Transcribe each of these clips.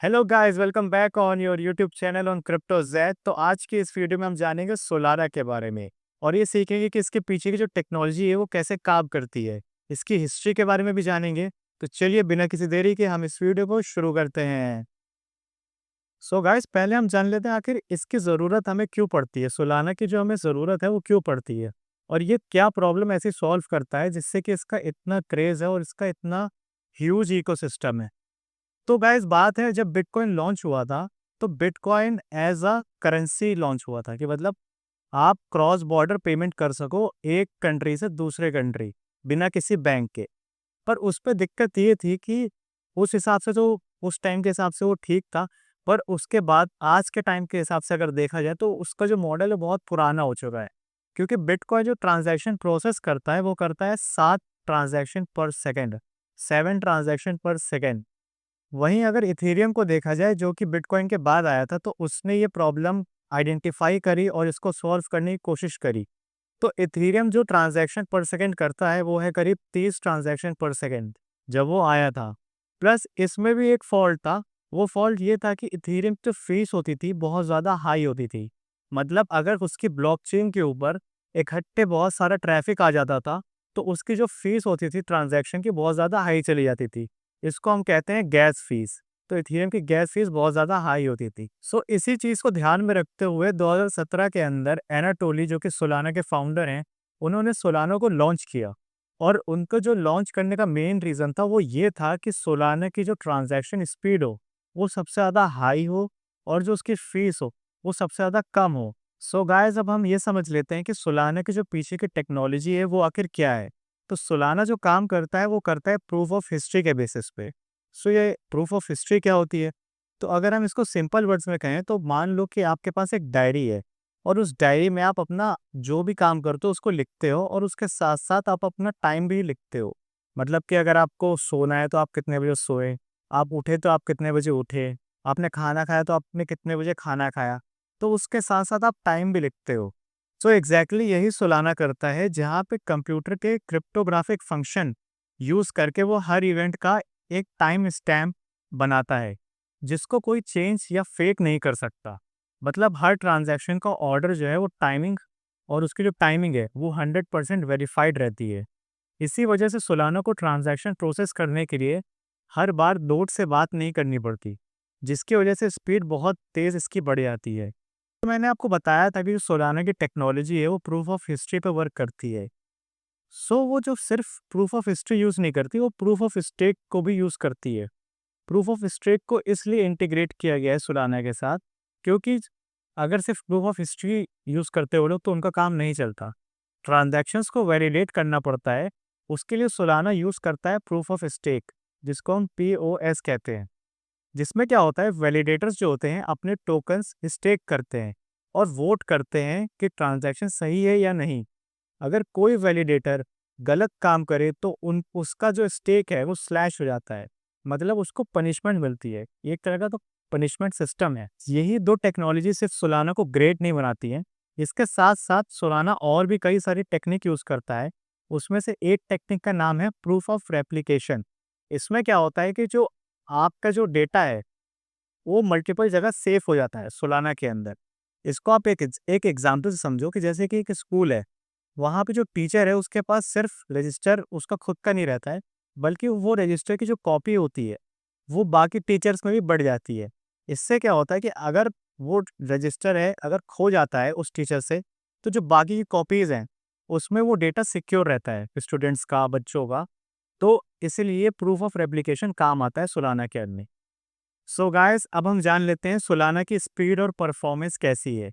Hello guys, welcome back on your YouTube channel on crypto Z. तो आज की इस वीडियो में हम जानेंगे सोलाना के बारे में और ये सीखेंगे कि इसके पीछे की जो टेक्नोलॉजी है वो कैसे काम करती है। इसकी हिस्ट्री के बारे में भी जानेंगे। तो चलिए बिना किसी देरी के हम इस वीडियो को शुरू करते हैं। सो गाइस, पहले हम जान लेते हैं आखिर इसकी ज़रूरत हमें क्यों पड़ती है। सोलाना की जो हमें ज़रूरत है वो क्यों पड़ती है और ये क्या प्रॉब्लम ऐसी सॉल्व करता है जिससे कि इसका इतना क्रेज़ है और इसका इतना ह्यूज इकोसिस्टम है। तो गाइस, बात है जब बिटकॉइन लॉन्च हुआ था, तो bitcoin as a currency launch हुआ था कि मतलब आप क्रॉस बॉर्डर पेमेंट कर सको एक कंट्री से दूसरे कंट्री, बिना किसी बैंक के। पर उस पे दिक्कत ये थी कि उस हिसाब से तो उस टाइम के हिसाब से वो ठीक था, पर उसके बाद आज के टाइम के हिसाब से अगर देखा जाए तो उसका जो मॉडल है बहुत पुराना हो चुका है। क्योंकि बिटकॉइन जो ट्रांज़ैक्शन प्रोसेस करता है, वो करता है 7 ट्रांज़ैक्शन पर सेकंड, 7 ट्रांज़ैक्शन पर सेकंड। वहीं अगर इथेरियम को देखा जाए जो कि बिटकॉइन के बाद आया था, तो उसने ये प्रॉब्लम आइडेंटिफाई करी और इसको सॉल्व करने की कोशिश करी। तो इथेरियम जो ट्रांजैक्शन पर सेकंड करता है वो है करीब 30 ट्रांजैक्शन पर सेकंड जब वो आया था। प्लस इसमें भी एक फॉल्ट था। वो फॉल्ट ये था कि इथेरियम जो फीस होती थी बहुत ज़्यादा हाई होती थी। मतलब अगर उसकी ब्लॉकचेन के ऊपर इकट्ठे बहुत सारा ट्रैफिक आ जाता था, तो उसकी जो फीस होती थी ट्रांजैक्शन की बहुत ज़्यादा हाई चली जाती थी। इसको हम कहते हैं गैस फीस। तो इथेरियम की गैस फीस बहुत ज़्यादा हाई होती थी। सो इसी चीज़ को ध्यान में रखते हुए 2017 के अंदर एनाटोली जो कि सोलाना के फाउंडर हैं, उन्होंने सोलाना को लॉन्च किया। और उनको जो लॉन्च करने का मेन रीज़न था वो ये था कि सोलाना की जो ट्रांज़ैक्शन स्पीड हो, वो सबसे ज़्यादा हाई हो और जो उसकी फ़ीस हो, वो सबसे ज़्यादा कम हो। सो गाइज़, अब हम ये समझ लेते हैं कि सोलाना की जो पीछे की टेक्नोलॉजी है वो आखिर क्या है। तो सोलाना जो काम करता है वो करता है प्रूफ ऑफ हिस्ट्री के बेसिस पे। सो ये प्रूफ ऑफ हिस्ट्री क्या होती है? तो अगर हम इसको सिंपल वर्ड्स में कहें तो मान लो कि आपके पास एक डायरी है और उस डायरी में आप अपना जो भी काम करते हो उसको लिखते हो और उसके साथ-साथ आप अपना टाइम भी लिखते हो। मतलब कि अगर आपको सोना है तो आप कितने बजे सोए, आप उठे तो आप कितने बजे उठे, आपने खाना खाया तो आपने कितने बजे खाना खाया। तो उसके साथ-साथ आप टाइम भी लिखते हो। सो एग्ज़ैक्टली यही सोलाना करता है, जहाँ पे कंप्यूटर के क्रिप्टोग्राफिक फंक्शन यूज़ करके वो हर इवेंट का एक टाइम स्टैम्प बनाता है, जिसको कोई चेंज या फेक नहीं कर सकता। मतलब हर ट्रांज़ैक्शन का ऑर्डर जो है वो टाइमिंग और उसकी जो टाइमिंग है वो 100% वेरिफाइड रहती है। इसी वजह से सोलाना को ट्रांज़ैक्शन प्रोसेस करने के लिए हर बार नोड से बात नहीं करनी पड़ती, जिसकी वजह से स्पीड बहुत तेज़ इसकी बढ़ जाती है। तो मैंने आपको बताया था कि जो सोलाना की टेक्नोलॉजी है वो प्रूफ ऑफ हिस्ट्री पे वर्क करती है। सो वो जो सिर्फ प्रूफ ऑफ हिस्ट्री यूज़ नहीं करती, वो प्रूफ ऑफ स्टेक को भी यूज़ करती है। प्रूफ ऑफ स्टेक को इसलिए इंटीग्रेट किया गया है सोलाना के साथ, क्योंकि अगर सिर्फ प्रूफ ऑफ हिस्ट्री यूज़ करते हो लोग तो उनका काम नहीं चलता। ट्रांज़ैक्शंस को वैलिडेट करना पड़ता है, उसके लिए सोलाना यूज़ करता है प्रूफ ऑफ स्टेक, जिसको हम पीओएस कहते हैं। जिसमें क्या होता है, वैलिडेटर्स जो होते हैं अपने टोकन्स स्टेक करते हैं और वोट करते हैं कि ट्रांज़ैक्शन सही है या नहीं। अगर कोई वैलिडेटर गलत काम करे तो उन उसका जो स्टेक है वो स्लैश हो जाता है। मतलब उसको पनिशमेंट मिलती है। एक तरह का तो पनिशमेंट सिस्टम है। यही 2 टेक्नोलॉजी सिर्फ सोलाना को ग्रेट नहीं बनाती हैं। इसके साथ-साथ सोलाना और भी कई सारी टेक्निक यूज़ करता है। उसमें से एक टेक्निक का नाम है प्रूफ ऑफ रेप्लिकेशन। इसमें क्या होता है कि जो आपका जो डेटा है वो मल्टीपल जगह सेव हो जाता है सोलाना के अंदर। इसको आप एक एग्ज़ाम्पल से समझो कि जैसे कि एक स्कूल है, वहाँ पे जो टीचर है उसके पास सिर्फ रजिस्टर उसका खुद का नहीं रहता है, बल्कि वो रजिस्टर की जो कॉपी होती है, वो बाकी टीचर्स में भी बढ़ जाती है। इससे क्या होता है कि अगर वो रजिस्टर है अगर खो जाता है उस टीचर से, तो जो बाकी की कॉपीज़ हैं, उसमें वो डेटा सिक्योर रहता है स्टूडेंट्स का, बच्चों का। तो इसीलिए प्रूफ ऑफ रेप्लिकेशन काम आता है सोलाना के अंदर। सो गाइस, अब हम जान लेते हैं सोलाना की स्पीड और परफॉर्मेंस कैसी है।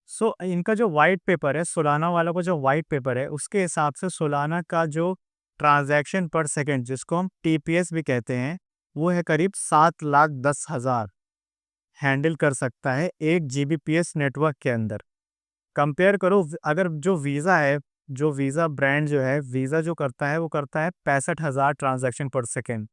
सो इनका जो वाइट पेपर है, सोलाना वाला को जो वाइट पेपर है, उसके हिसाब से सोलाना का जो ट्रांजैक्शन पर सेकंड जिसको हम टीपीएस भी कहते हैं, वो है करीब 7,10,000 हैंडल कर सकता है 1 जीबीपीएस नेटवर्क के अंदर। कंपेयर करो अगर जो वीज़ा है, जो वीज़ा ब्रांड जो है, वीज़ा जो करता है वो करता है 65,000 ट्रांजैक्शन पर सेकंड।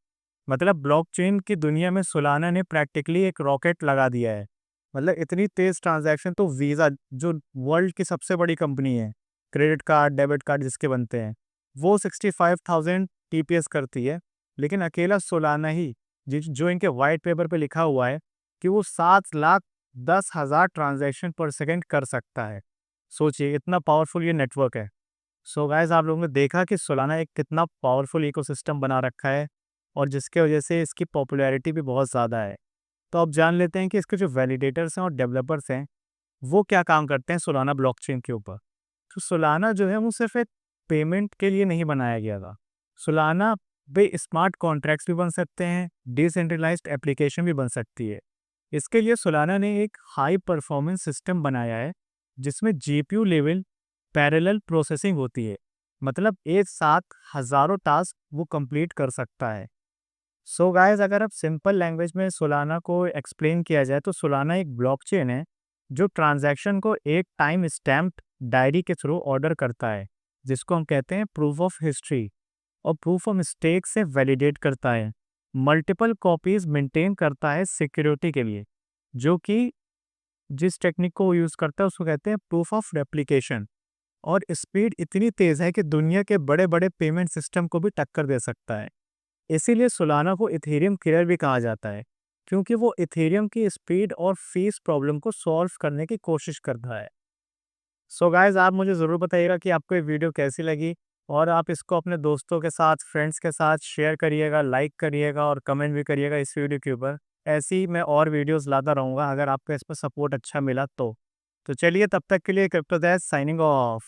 मतलब ब्लॉकचेन की दुनिया में सोलाना ने प्रैक्टिकली एक रॉकेट लगा दिया है। मतलब इतनी तेज़ ट्रांज़ैक्शन तो वीज़ा जो वर्ल्ड की सबसे बड़ी कंपनी है, क्रेडिट कार्ड, डेबिट कार्ड जिसके बनते हैं, वो 65,000 टीपीएस करती है, लेकिन अकेला सोलाना ही जो इनके व्हाइट पेपर पे लिखा हुआ है कि वो 7,10,000 ट्रांजैक्शन पर सेकंड कर सकता है। सोचिए इतना पावरफुल ये नेटवर्क है। सो गाइस आप लोगों ने देखा कि सोलाना एक कितना पावरफुल इकोसिस्टम बना रखा है और जिसके वजह से इसकी पॉपुलैरिटी भी बहुत ज़्यादा है। तो अब जान लेते हैं कि इसके जो वैलिडेटर्स हैं और डेवलपर्स हैं, वो क्या काम करते हैं सोलाना ब्लॉकचेन के ऊपर। तो सोलाना जो है वो सिर्फ एक पेमेंट के लिए नहीं बनाया गया था। सोलाना पे स्मार्ट कॉन्ट्रैक्ट्स भी बन सकते हैं, डिसेंट्रलाइज्ड एप्लीकेशन भी बन सकती है। इसके लिए सोलाना ने एक हाई परफॉर्मेंस सिस्टम बनाया है जिसमें जीपीयू लेवल पैरेलल प्रोसेसिंग होती है। मतलब एक साथ हजारों टास्क वो कंप्लीट कर सकता है। सो गाइस अगर अब सिंपल लैंग्वेज में सोलाना को एक्सप्लेन किया जाए तो सोलाना एक ब्लॉकचेन है जो ट्रांजैक्शन को एक टाइम स्टैम्प्ड डायरी के थ्रू ऑर्डर करता है, जिसको हम कहते हैं प्रूफ ऑफ हिस्ट्री, और प्रूफ ऑफ मिस्टेक से वैलिडेट करता है। मल्टीपल कॉपीज मेंटेन करता है सिक्योरिटी के लिए, जो कि जिस टेक्निक को यूज़ करता है उसको कहते हैं प्रूफ ऑफ रेप्लिकेशन। और स्पीड इतनी तेज़ है कि दुनिया के बड़े-बड़े पेमेंट सिस्टम को भी टक्कर दे सकता है। इसीलिए सोलाना को इथेरियम किलर भी कहा जाता है, क्योंकि वो इथेरियम की स्पीड और फीस प्रॉब्लम को सॉल्व करने की कोशिश करता है। सो गाइस आप मुझे ज़रूर बताइएगा कि आपको ये वीडियो कैसी लगी और आप इसको अपने दोस्तों के साथ, फ्रेंड्स के साथ शेयर करिएगा, लाइक करिएगा और कमेंट भी करिएगा इस वीडियो के ऊपर। ऐसी ही मैं और वीडियोज़ लाता रहूँगा अगर आपको इसमें सपोर्ट अच्छा मिला तो। तो चलिए तब तक के लिए क्रिप्टोदैज़ साइनिंग ऑफ।